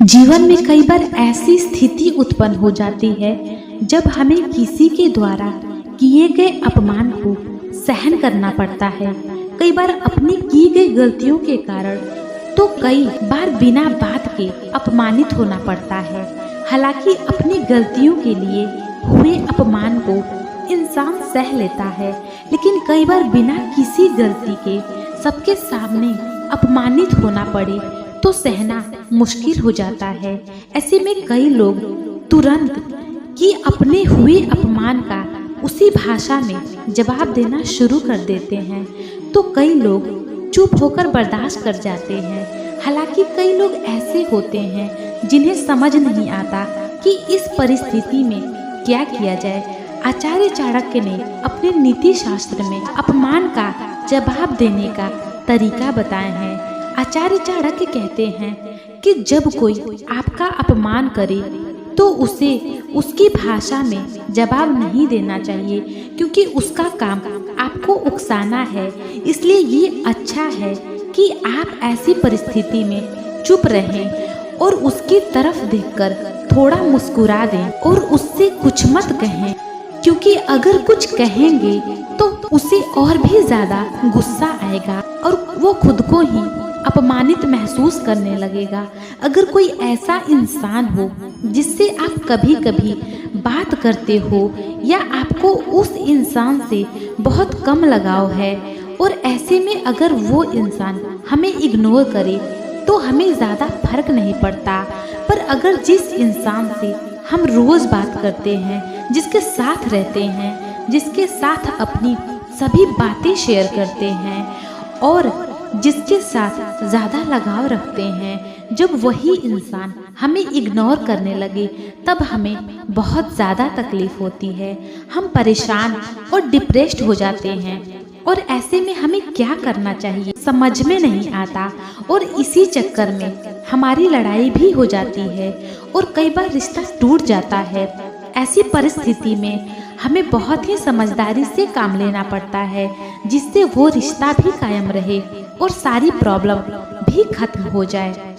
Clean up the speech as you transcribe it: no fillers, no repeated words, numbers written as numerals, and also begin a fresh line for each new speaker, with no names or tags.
जीवन में कई बार ऐसी स्थिति उत्पन्न हो जाती है जब हमें किसी के द्वारा किए गए अपमान को सहन करना पड़ता है। कई बार अपनी की गई गलतियों के कारण तो कई बार बिना बात के अपमानित होना पड़ता है। हालांकि अपनी गलतियों के लिए हुए अपमान को इंसान सह लेता है, लेकिन कई बार बिना किसी गलती के सबके सामने अपमानित होना पड़े तो सहना मुश्किल हो जाता है। ऐसे में कई लोग तुरंत कि अपने हुए अपमान का उसी भाषा में जवाब देना शुरू कर देते हैं, तो कई लोग चुप होकर बर्दाश्त कर जाते हैं। हालांकि कई लोग ऐसे होते हैं जिन्हें समझ नहीं आता कि इस परिस्थिति में क्या किया जाए। आचार्य चाणक्य ने अपने नीति शास्त्र में अपमान का जवाब देने का तरीका बताए हैं। आचार्य चाणक्य कहते हैं कि जब कोई आपका अपमान करे तो उसे उसकी भाषा में जवाब नहीं देना चाहिए, क्योंकि उसका काम आपको उकसाना है। इसलिए ये अच्छा है कि आप ऐसी परिस्थिति में चुप रहें और उसकी तरफ देखकर थोड़ा मुस्कुरा दें और उससे कुछ मत कहें, क्योंकि अगर कुछ कहेंगे तो उसे और भी ज़्यादा गुस्सा आएगा और वो खुद को ही अपमानित महसूस करने लगेगा। अगर कोई ऐसा इंसान हो जिससे आप कभी कभी बात करते हो या आपको उस इंसान से बहुत कम लगाव है और ऐसे में अगर वो इंसान हमें इग्नोर करे तो हमें ज़्यादा फर्क नहीं पड़ता। पर अगर जिस इंसान से हम रोज़ बात करते हैं, जिसके साथ रहते हैं, जिसके साथ अपनी सभी बातें शेयर करते हैं और जिसके साथ ज़्यादा लगाव रखते हैं, जब वही इंसान हमें इग्नोर करने लगे तब हमें बहुत ज़्यादा तकलीफ़ होती है। हम परेशान और डिप्रेस्ड हो जाते हैं और ऐसे में हमें क्या करना चाहिए समझ में नहीं आता और इसी चक्कर में हमारी लड़ाई भी हो जाती है और कई बार रिश्ता टूट जाता है। ऐसी परिस्थिति में हमें बहुत ही समझदारी से काम लेना पड़ता है, जिससे वो रिश्ता भी कायम रहे और सारी प्रॉब्लम भी खत्म हो जाए।